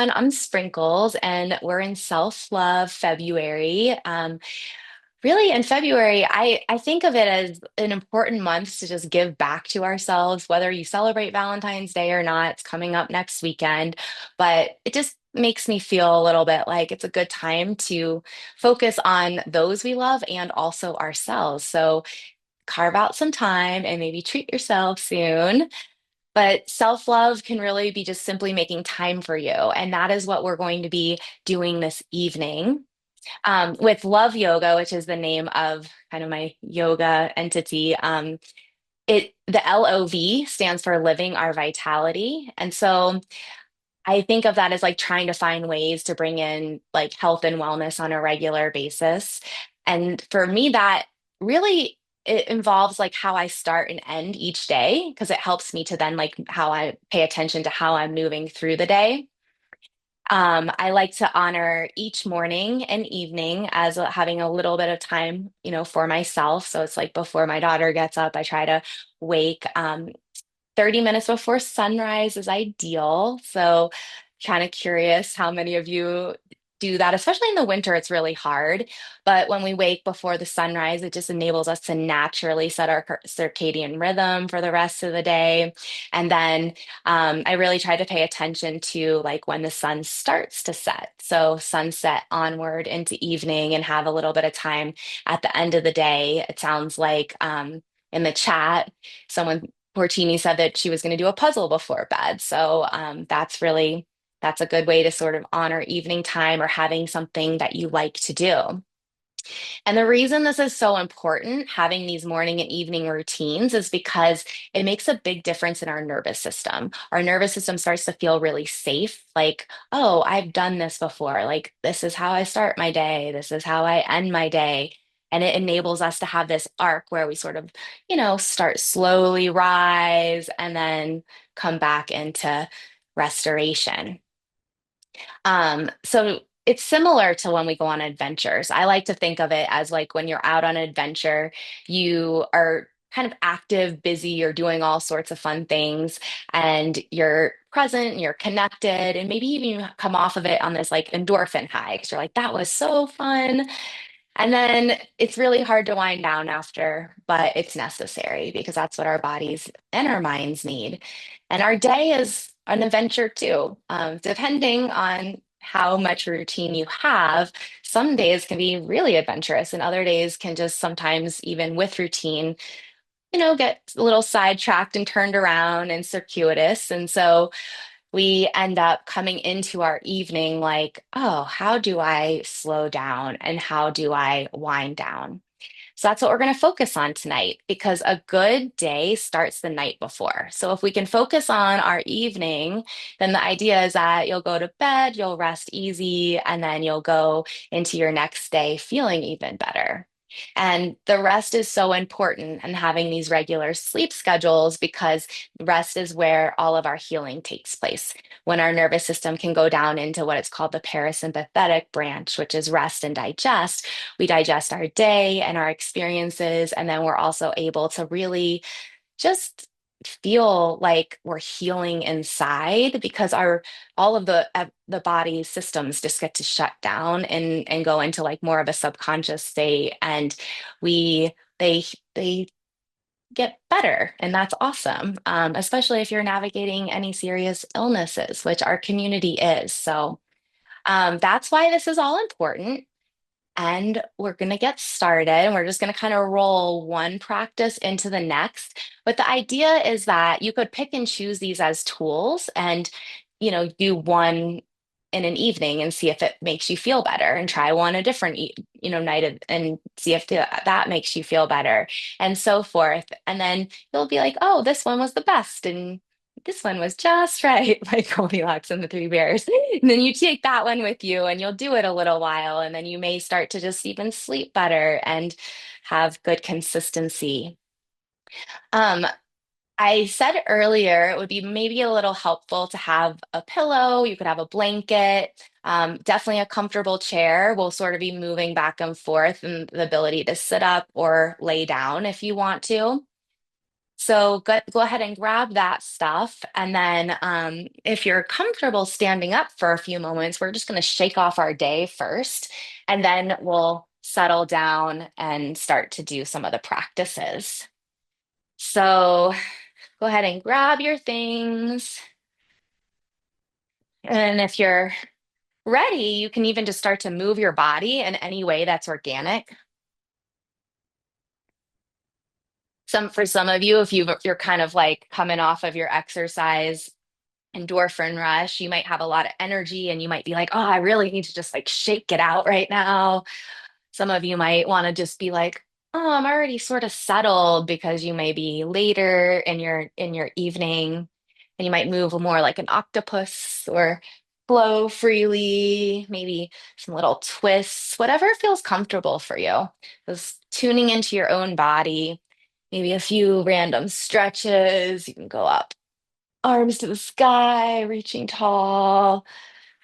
everyone. I'm Sprinkles, and we're in Self-Love February. Really, in February, I think of it as an important month to just give back to ourselves, whether you celebrate Valentine's Day or not. It's coming up next weekend, but it just makes me feel a little bit like it's a good time to focus on those we love and also ourselves. So carve out some time and maybe treat yourself soon. But self love can really be just simply making time for you. And that is what we're going to be doing this evening with Love Yoga, which is the name of kind of my yoga entity. The LOV stands for Living Our Vitality. And so I think of that as like trying to find ways to bring in like health and wellness on a regular basis. And for me, that really it involves like how I start and end each day because it helps me to then like how I pay attention to how I'm moving through the day. I like to honor each morning and evening as having a little bit of time, for myself. So it's like before my daughter gets up, I try to wake. 30 minutes before sunrise is ideal. So, kind of curious how many of you do that, especially in the winter, it's really hard. But when we wake before the sunrise, it just enables us to naturally set our circadian rhythm for the rest of the day. And then I really try to pay attention to like when the sun starts to set. So, sunset onward into evening and have a little bit of time at the end of the day. It sounds like in the chat, someone Portini said that she was going to do a puzzle before bed. So that's a good way to sort of honor evening time or having something that you like to do. And the reason this is so important, having these morning and evening routines, is because it makes a big difference in our nervous system. Our nervous system starts to feel really safe, like, oh, I've done this before. Like, this is how I start my day, this is how I end my day. And it enables us to have this arc where we sort of, start slowly rise and then come back into restoration. So it's similar to when we go on adventures. I like to think of it as like when you're out on an adventure, you are kind of active, busy, you're doing all sorts of fun things, and you're present, and you're connected, and maybe even you come off of it on this like endorphin high because you're like, that was so fun. And then it's really hard to wind down after, but it's necessary because that's what our bodies and our minds need. And our day is an adventure too. Depending on how much routine you have, some days can be really adventurous, and other days can just sometimes, even with routine, get a little sidetracked and turned around and circuitous. And so we end up coming into our evening like, oh, how do I slow down and how do I wind down? So that's what we're going to focus on tonight because a good day starts the night before. So if we can focus on our evening, then the idea is that you'll go to bed, you'll rest easy, and then you'll go into your next day feeling even better. And the rest is so important and having these regular sleep schedules because rest is where all of our healing takes place. When our nervous system can go down into what it's called the parasympathetic branch, which is rest and digest, we digest our day and our experiences, and then we're also able to really just feel like we're healing inside because our all of the body's systems just get to shut down and go into like more of a subconscious state, and we they get better, and that's awesome, especially if you're navigating any serious illnesses, which our community is. So that's why this is all important. And we're going to get started, and we're just going to kind of roll one practice into the next. But the idea is that you could pick and choose these as tools and, do one in an evening and see if it makes you feel better, and try one a different, night and see if that makes you feel better, and so forth. And then you'll be like, oh, this one was the best. And this one was just right, like Goldilocks and the Three Bears. And then you take that one with you and you'll do it a little while, and then you may start to just even sleep better and have good consistency. Um, I said earlier it would be maybe a little helpful to have a pillow. You could have a blanket, definitely a comfortable chair. We'll sort of be moving back and forth, and the ability to sit up or lay down if you want to. So go ahead and grab that stuff. And then if you're comfortable standing up for a few moments, we're just going to shake off our day first, and then we'll settle down and start to do some of the practices. So go ahead and grab your things. And if you're ready, you can even just start to move your body in any way that's organic. For some of you, if you're kind of like coming off of your exercise endorphin rush, you might have a lot of energy and you might be like, oh, I really need to just like shake it out right now. Some of you might want to just be like, oh, I'm already sort of settled because you may be later in your evening and you might move more like an octopus or flow freely, maybe some little twists, whatever feels comfortable for you. Just tuning into your own body, maybe a few random stretches. You can go up, arms to the sky, reaching tall,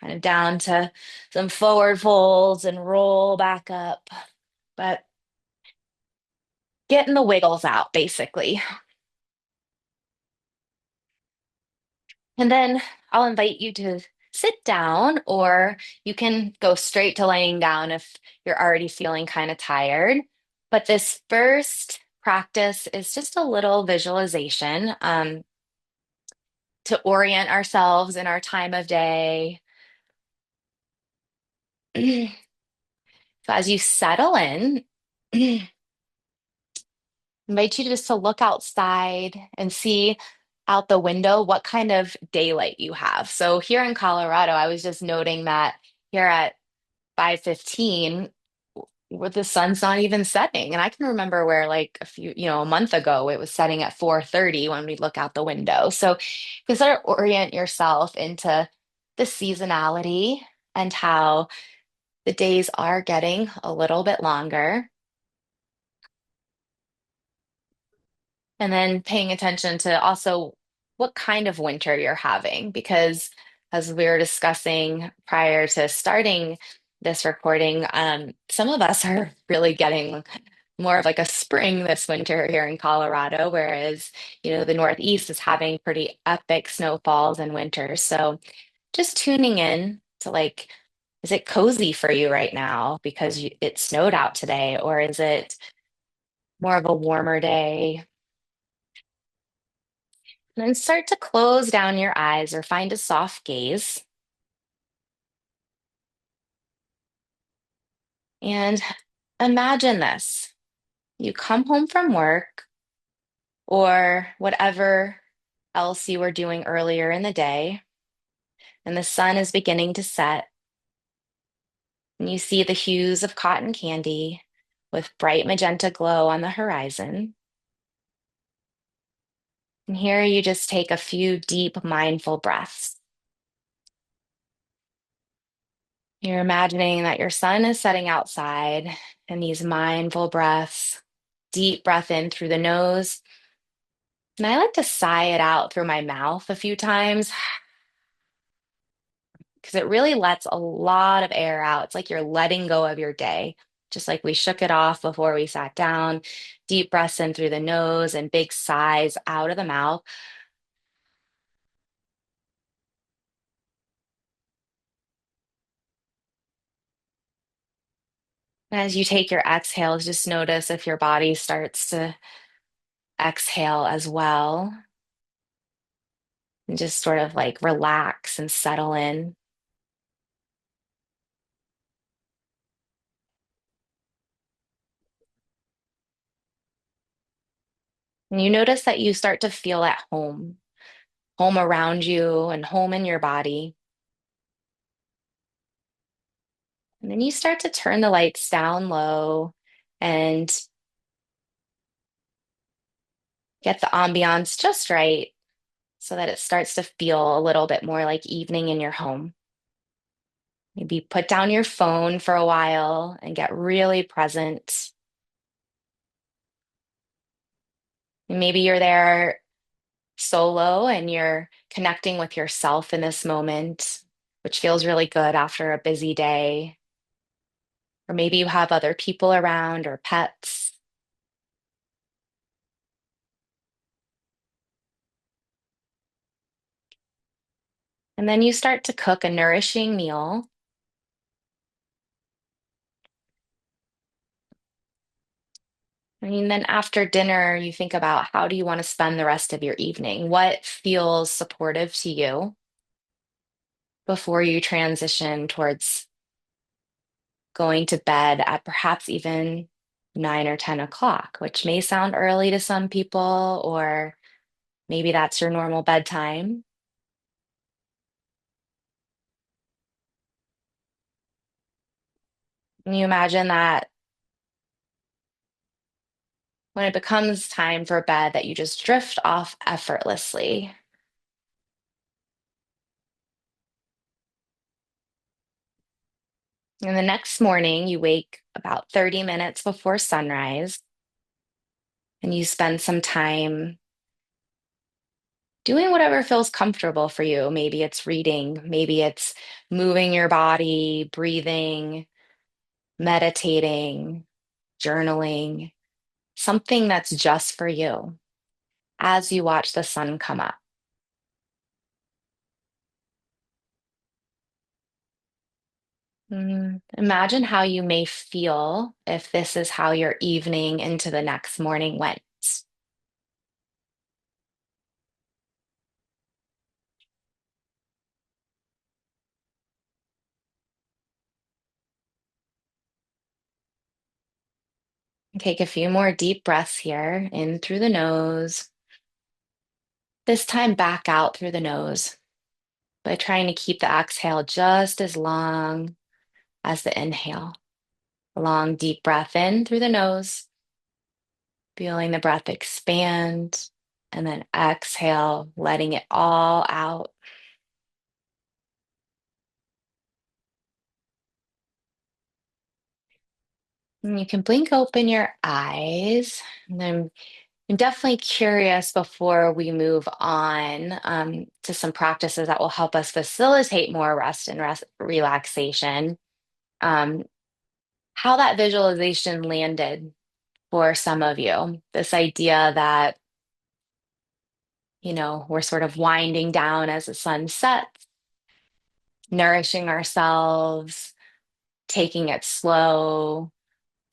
kind of down to some forward folds and roll back up. But getting the wiggles out, basically. And then I'll invite you to sit down, or you can go straight to laying down if you're already feeling kind of tired. But this first practice is just a little visualization to orient ourselves in our time of day. So as you settle in, invite you just to look outside and see out the window what kind of daylight you have. So here in Colorado, I was just noting that here at 5:15, where the sun's not even setting. And I can remember where like a month ago, it was setting at 4:30 when we look out the window. So consider orient yourself into the seasonality and how the days are getting a little bit longer. And then paying attention to also what kind of winter you're having, because as we were discussing prior to starting this recording, some of us are really getting more of like a spring this winter here in Colorado, whereas, the Northeast is having pretty epic snowfalls and winters. So just tuning in to like, is it cozy for you right now because it snowed out today, or is it more of a warmer day? And then start to close down your eyes or find a soft gaze. And imagine this. You come home from work or whatever else you were doing earlier in the day, and the sun is beginning to set, and you see the hues of cotton candy with bright magenta glow on the horizon. And here you just take a few deep, mindful breaths. You're imagining that your sun is setting outside, and these mindful breaths, deep breath in through the nose. And I like to sigh it out through my mouth a few times because it really lets a lot of air out. It's like you're letting go of your day, just like we shook it off before we sat down. Deep breaths in through the nose and big sighs out of the mouth. And as you take your exhales, just notice if your body starts to exhale as well, and just sort of like relax and settle in. And you notice that you start to feel at home, home around you and home in your body. And then you start to turn the lights down low and get the ambiance just right so that it starts to feel a little bit more like evening in your home. Maybe put down your phone for a while and get really present. And maybe you're there solo and you're connecting with yourself in this moment, which feels really good after a busy day. Or maybe you have other people around or pets. And then you start to cook a nourishing meal. And then after dinner, you think about how do you want to spend the rest of your evening? What feels supportive to you before you transition towards going to bed at perhaps even 9 or 10 o'clock, which may sound early to some people, or maybe that's your normal bedtime. And you imagine that when it becomes time for bed, that you just drift off effortlessly. And the next morning, you wake about 30 minutes before sunrise and you spend some time doing whatever feels comfortable for you. Maybe it's reading, maybe it's moving your body, breathing, meditating, journaling, something that's just for you as you watch the sun come up. Imagine how you may feel if this is how your evening into the next morning went. Take a few more deep breaths here, in through the nose, this time back out through the nose by trying to keep the exhale just as long as the inhale. A long, deep breath in through the nose, feeling the breath expand, and then exhale, letting it all out. And you can blink open your eyes. And I'm definitely curious before we move on to some practices that will help us facilitate more rest and relaxation. Um, how that visualization landed for some of you. This idea that, we're sort of winding down as the sun sets, nourishing ourselves, taking it slow,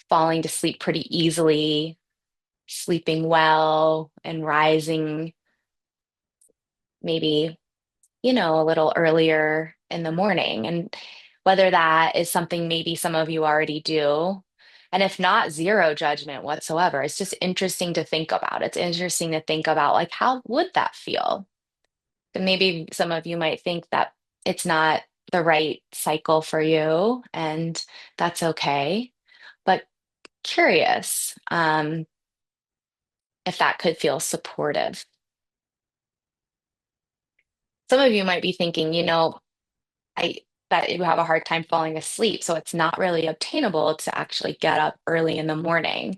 falling to sleep pretty easily, sleeping well, and rising maybe, a little earlier in the morning. And whether that is something maybe some of you already do. And if not, zero judgment whatsoever. It's just interesting to think about. It's interesting to think about, like, how would that feel? And maybe some of you might think that it's not the right cycle for you, and that's okay. But curious, if that could feel supportive. Some of you might be thinking, I that you have a hard time falling asleep, so it's not really obtainable to actually get up early in the morning.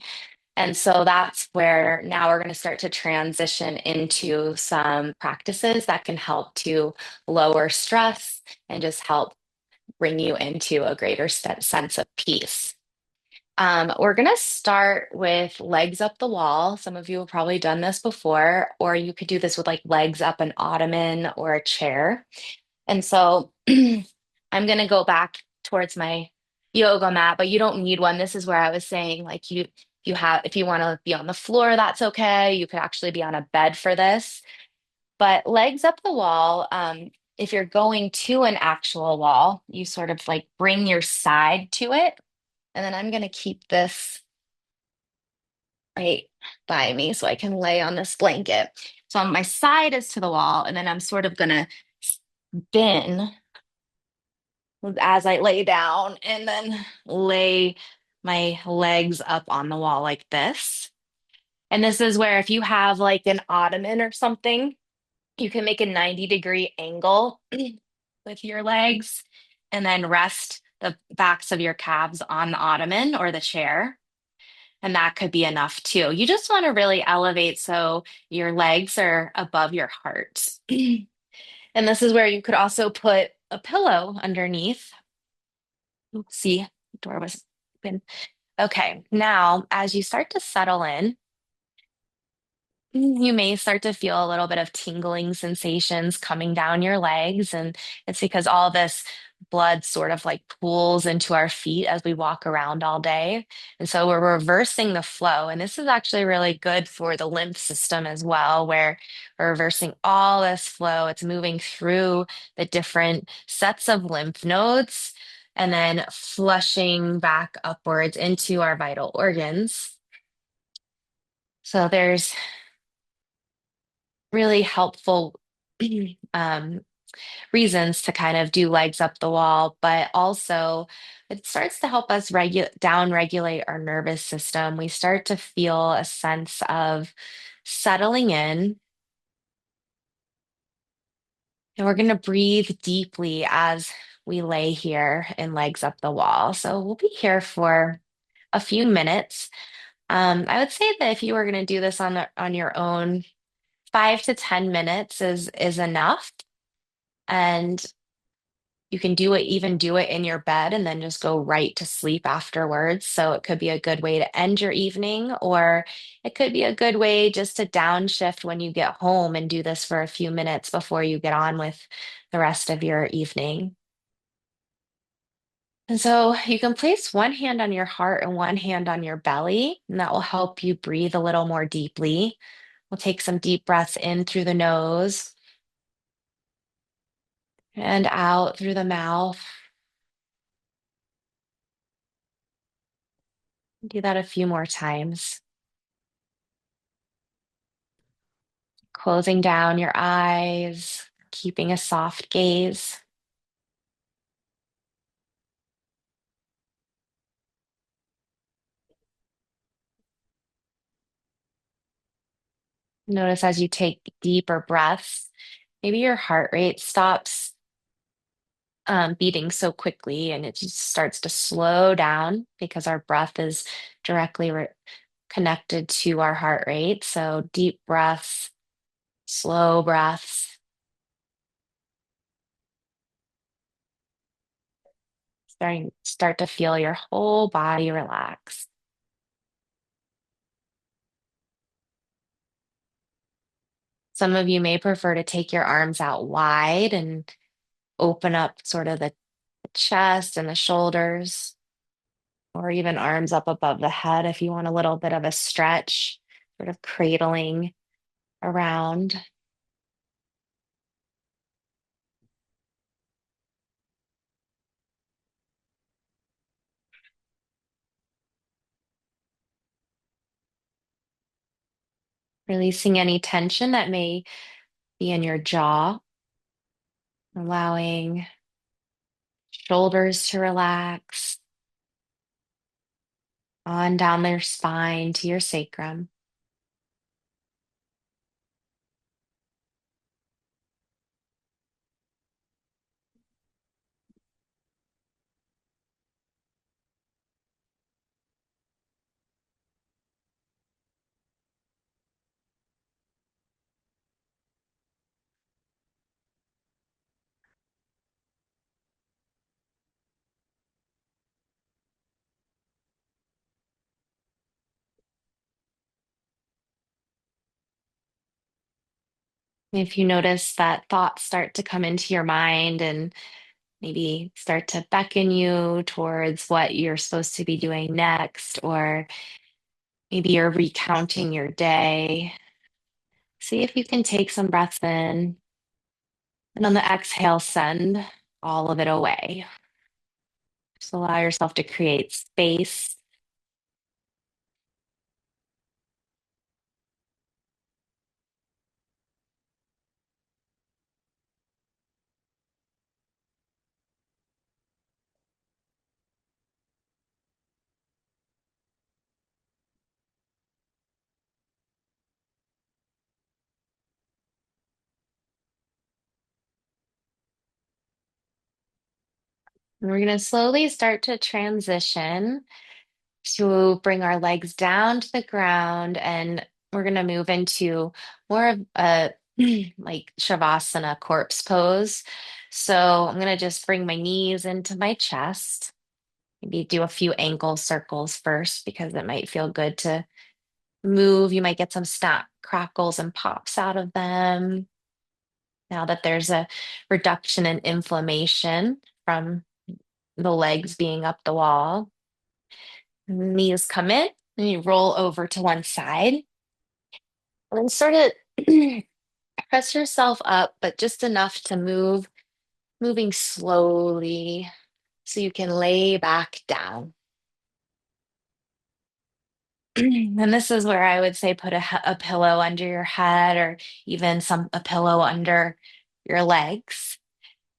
And so that's where now we're going to start to transition into some practices that can help to lower stress and just help bring you into a greater sense of peace. We're going to start with legs up the wall. Some of you have probably done this before, or you could do this with like legs up an ottoman or a chair. And so I'm going to go back towards my yoga mat, but you don't need one. This is where I was saying, like, if you want to be on the floor, that's okay. You could actually be on a bed for this. But legs up the wall, if you're going to an actual wall, you sort of like bring your side to it. And then I'm going to keep this right by me so I can lay on this blanket. So my side is to the wall, and then I'm sort of going to spin as I lay down and then lay my legs up on the wall like this. And this is where if you have like an ottoman or something, you can make a 90-degree angle with your legs and then rest the backs of your calves on the ottoman or the chair. And that could be enough too. You just want to really elevate so your legs are above your heart. And this is where you could also put a pillow underneath. Oops, see, the door was open. Okay, now as you start to settle in, You may start to feel a little bit of tingling sensations coming down your legs, and it's because all this blood sort of like pools into our feet as we walk around all day. And so we're reversing the flow. And this is actually really good for the lymph system as well, where we're reversing all this flow. It's moving through the different sets of lymph nodes and then flushing back upwards into our vital organs. So there's really helpful um, reasons to kind of do legs up the wall, but also it starts to help us down regulate our nervous system. We start to feel a sense of settling in, and we're going to breathe deeply as we lay here in legs up the wall. So we'll be here for a few minutes. I would say that if you were going to do this on your own, 5 to 10 minutes is enough. And you can do it in your bed and then just go right to sleep afterwards. So it could be a good way to end your evening, or it could be a good way just to downshift when you get home and do this for a few minutes before you get on with the rest of your evening. And so you can place one hand on your heart and one hand on your belly, and that will help you breathe a little more deeply. We'll take some deep breaths in through the nose and out through the mouth. Do that a few more times. Closing down your eyes, keeping a soft gaze. Notice as you take deeper breaths, maybe your heart rate stops beating so quickly and it just starts to slow down because our breath is directly connected to our heart rate. So deep breaths, slow breaths, start to feel your whole body relax. Some of you may prefer to take your arms out wide and open up sort of the chest and the shoulders, or even arms up above the head if you want a little bit of a stretch, sort of cradling around, releasing any tension that may be in your jaw, allowing shoulders to relax on down their spine to your sacrum. If you notice that thoughts start to come into your mind and maybe start to beckon you towards what you're supposed to be doing next, or maybe you're recounting your day. See if you can take some breaths in and on the exhale, send all of it away. Just allow yourself to create space. And we're going to slowly start to transition to bring our legs down to the ground, and we're going to move into more of a like Shavasana corpse pose. So I'm going to just bring my knees into my chest. Maybe do a few ankle circles first because it might feel good to move, you might get some snap, crackles, and pops out of them. Now that there's a reduction in inflammation from the legs being up the wall, knees come in and you roll over to one side and then sort of press yourself up, but just enough to move, moving slowly so you can lay back down. And this is where I would say put a pillow under your head or even a pillow under your legs.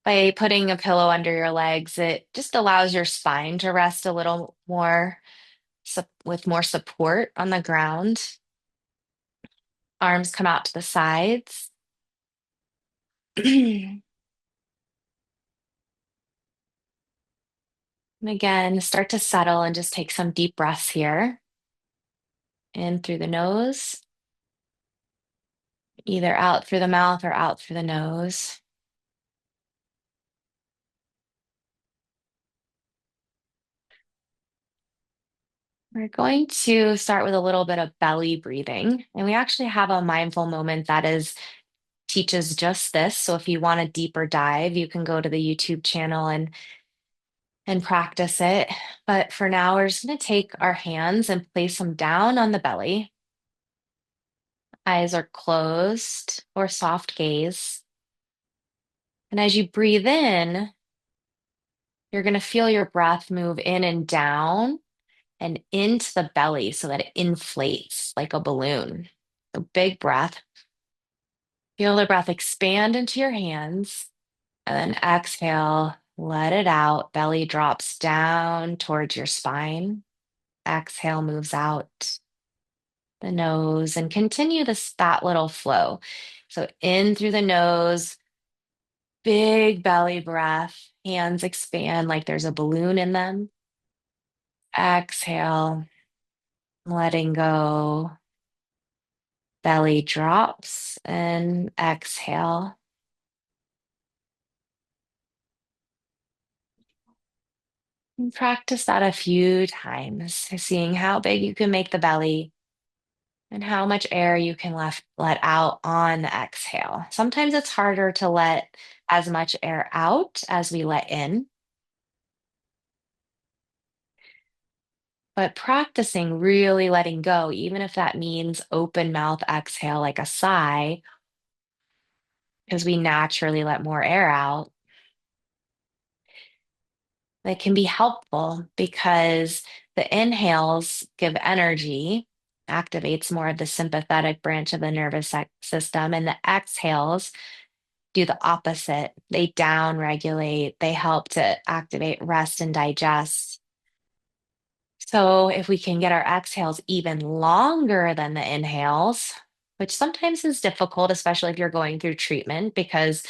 By putting a pillow under your legs, it just allows your spine to rest a little more with more support on the ground. Arms come out to the sides. And again, start to settle and just take some deep breaths here. In through the nose, either out through the mouth or out through the nose. We're going to start with a little bit of belly breathing, and we actually have a mindful moment that is teaches just this. So if you want a deeper dive, you can go to the YouTube channel and practice it. But for now, we're just going to take our hands and place them down on the belly. Eyes are closed or soft gaze. And as you breathe in, you're going to feel your breath move in and down and into the belly so that it inflates like a balloon. So big breath. Feel the breath expand into your hands and then exhale, let it out. Belly drops down towards your spine. Exhale moves out the nose and continue that little flow. So in through the nose, big belly breath, hands expand like there's a balloon in them. Exhale, letting go. Belly drops and exhale. And practice that a few times, seeing how big you can make the belly and how much air you can let out on the exhale. Sometimes it's harder to let as much air out as we let in, but practicing really letting go, even if that means open mouth exhale like a sigh, because we naturally let more air out, that can be helpful because the inhales give energy, activates more of the sympathetic branch of the nervous system, and the exhales do the opposite. They down regulate, they help to activate rest and digest. So, if we can get our exhales even longer than the inhales, which sometimes is difficult, especially if you're going through treatment, because it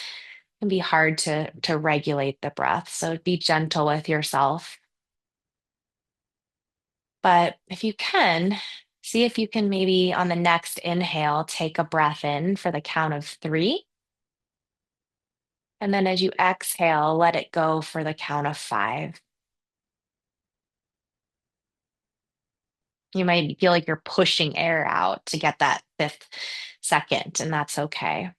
can be hard to regulate the breath. So, be gentle with yourself. But if you can, see if you can maybe on the next inhale, take a breath in for the count of three. And then as you exhale, let it go for the count of five. You might feel like you're pushing air out to get that fifth second, and that's okay.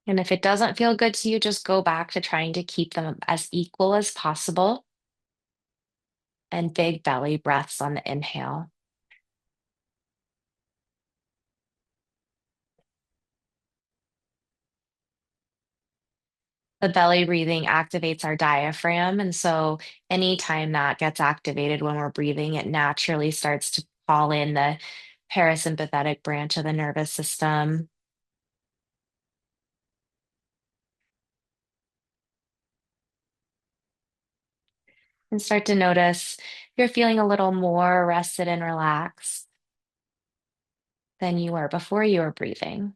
And if it doesn't feel good to you, just go back to trying to keep them as equal as possible and big belly breaths on the inhale. The belly breathing activates our diaphragm. And so anytime that gets activated when we're breathing, it naturally starts to call in the parasympathetic branch of the nervous system and start to notice you're feeling a little more rested and relaxed than you were before you were breathing.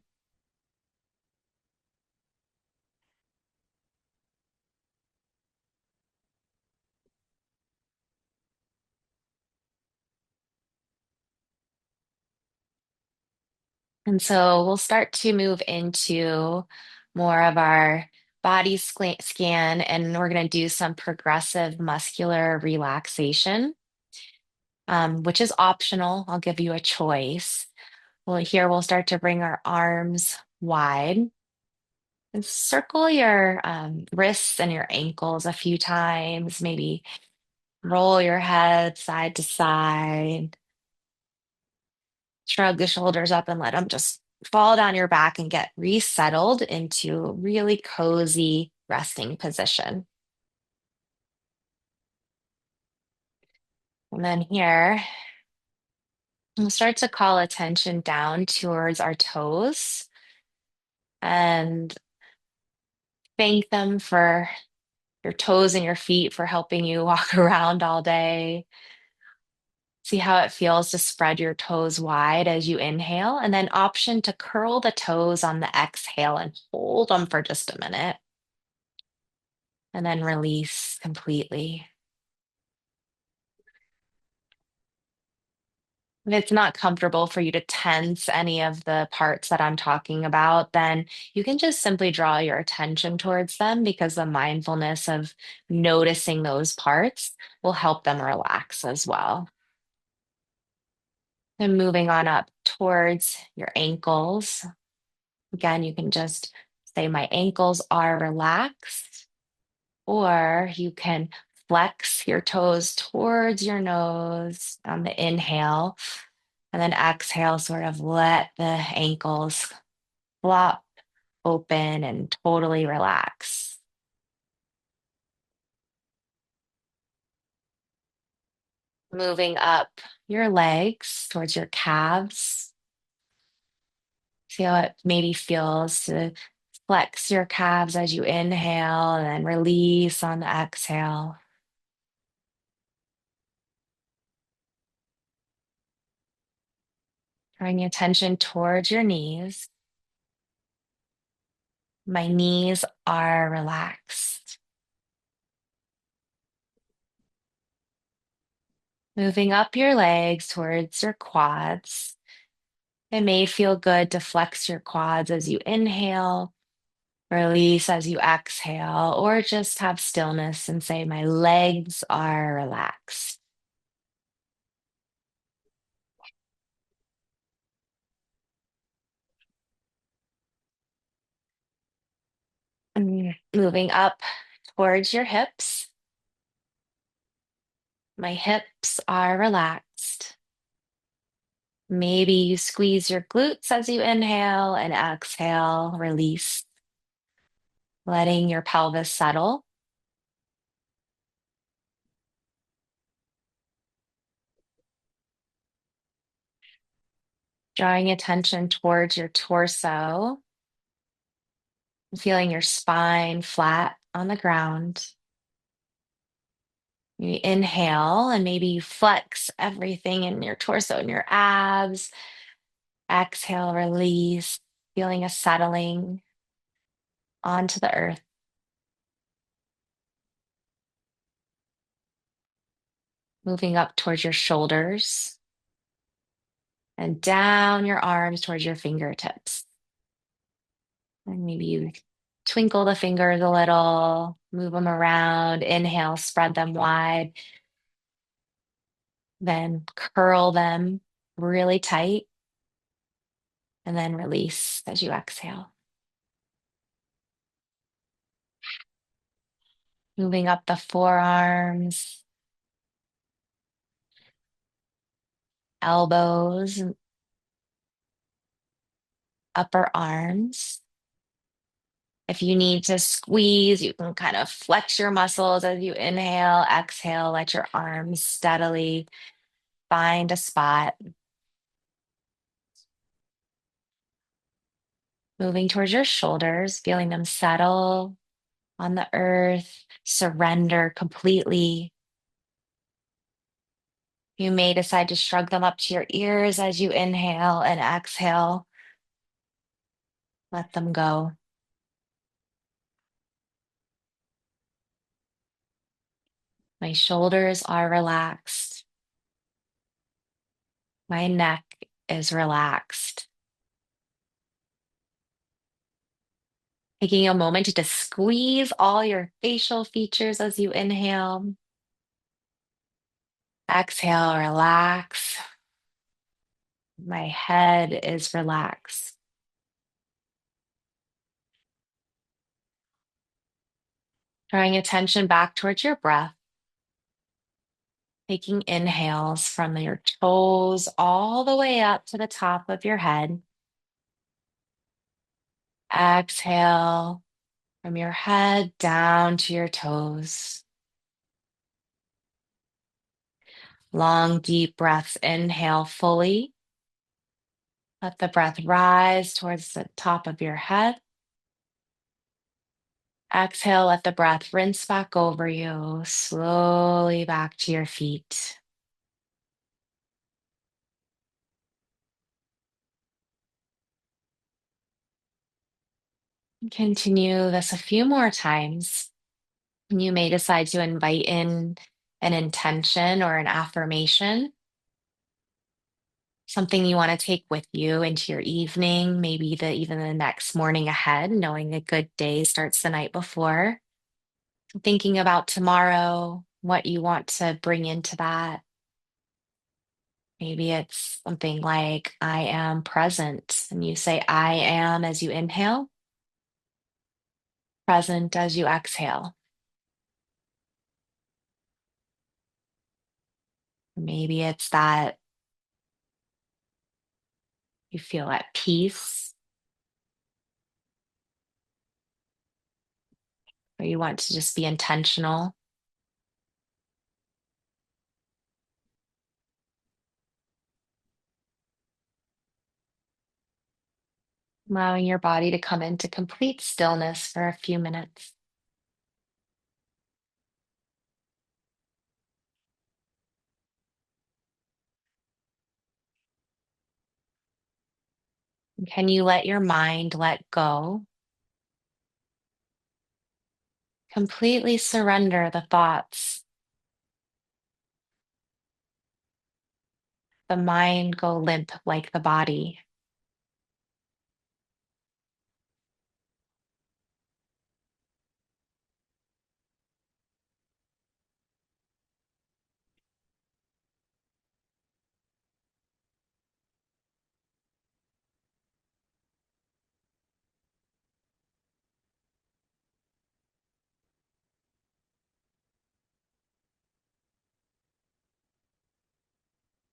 And so we'll start to move into more of our body scan, and we're going to do some progressive muscular relaxation, which is optional. I'll give you a choice. Well, here we'll start to bring our arms wide and circle your wrists and your ankles a few times. Maybe roll your head side to side, shrug the shoulders up and let them just fall down your back and get resettled into a really cozy resting position. And then here, we'll start to call attention down towards our toes and thank them for your toes and your feet for helping you walk around all day. See how it feels to spread your toes wide as you inhale, and then option to curl the toes on the exhale and hold them for just a minute, and then release completely. If it's not comfortable for you to tense any of the parts that I'm talking about, then you can just simply draw your attention towards them because the mindfulness of noticing those parts will help them relax as well. And moving on up towards your ankles. Again, you can just say, my ankles are relaxed, or you can flex your toes towards your nose on the inhale, and then exhale, sort of let the ankles flop open and totally relax. Moving up your legs towards your calves. See how it maybe feels to flex your calves as you inhale and then release on the exhale. Drawing attention towards your knees. My knees are relaxed. Moving up your legs towards your quads. It may feel good to flex your quads as you inhale, release as you exhale, or just have stillness and say, my legs are relaxed. Moving up towards your hips. My hips are relaxed. Maybe you squeeze your glutes as you inhale and exhale, release, letting your pelvis settle. Drawing attention towards your torso, feeling your spine flat on the ground. You inhale and maybe you flex everything in your torso and your abs. Exhale, release, feeling a settling onto the earth. Moving up towards your shoulders and down your arms towards your fingertips. And maybe you twinkle the fingers a little, move them around, inhale, spread them wide, then curl them really tight, and then release as you exhale. Moving up the forearms, elbows, upper arms. If you need to squeeze, you can kind of flex your muscles as you inhale, exhale, let your arms steadily find a spot. Moving towards your shoulders, feeling them settle on the earth, surrender completely. You may decide to shrug them up to your ears as you inhale and exhale. Let them go. My shoulders are relaxed. My neck is relaxed. Taking a moment to just squeeze all your facial features as you inhale. Exhale, relax. My head is relaxed. Drawing attention back towards your breath, taking inhales from your toes all the way up to the top of your head. Exhale from your head down to your toes. Long, deep breaths. Inhale fully. Let the breath rise towards the top of your head. Exhale, let the breath rinse back over you, slowly back to your feet. Continue this a few more times. You may decide to invite in an intention or an affirmation, something you want to take with you into your evening, maybe even the next morning ahead, knowing a good day starts the night before. Thinking about tomorrow, what you want to bring into that. Maybe it's something like, I am present. And you say, I am as you inhale, present as you exhale. Maybe it's that you feel at peace, or you want to just be intentional, allowing your body to come into complete stillness for a few minutes. Can you let your mind let go? Completely surrender the thoughts, the mind go limp like the body.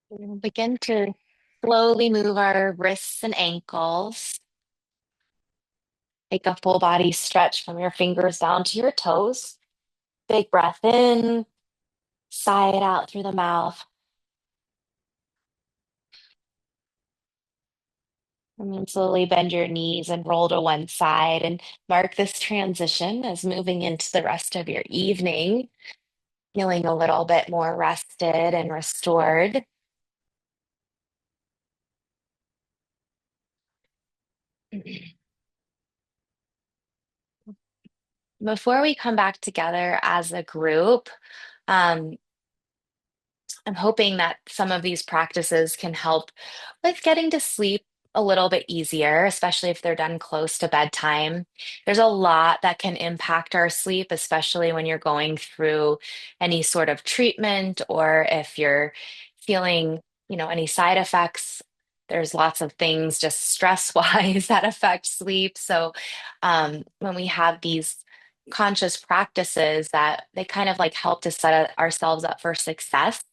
We'll begin to slowly move our wrists and ankles. Take a full body stretch from your fingers down to your toes. Big breath in, sigh it out through the mouth. And then slowly bend your knees and roll to one side and mark this transition as moving into the rest of your evening, feeling a little bit more rested and restored. Before we come back together as a group, um, I'm hoping that some of these practices can help with getting to sleep a little bit easier, especially if they're done close to bedtime. There's a lot that can impact our sleep, especially when you're going through any sort of treatment or if you're feeling, any side effects. There's lots of things just stress-wise that affect sleep. So, when we have these conscious practices that they kind of like help to set ourselves up for success,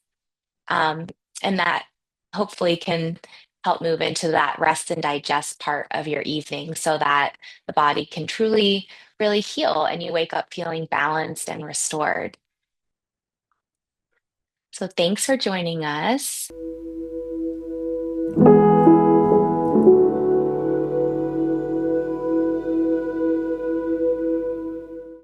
um, and that hopefully can help move into that rest and digest part of your evening so that the body can truly, really heal and you wake up feeling balanced and restored. So, thanks for joining us.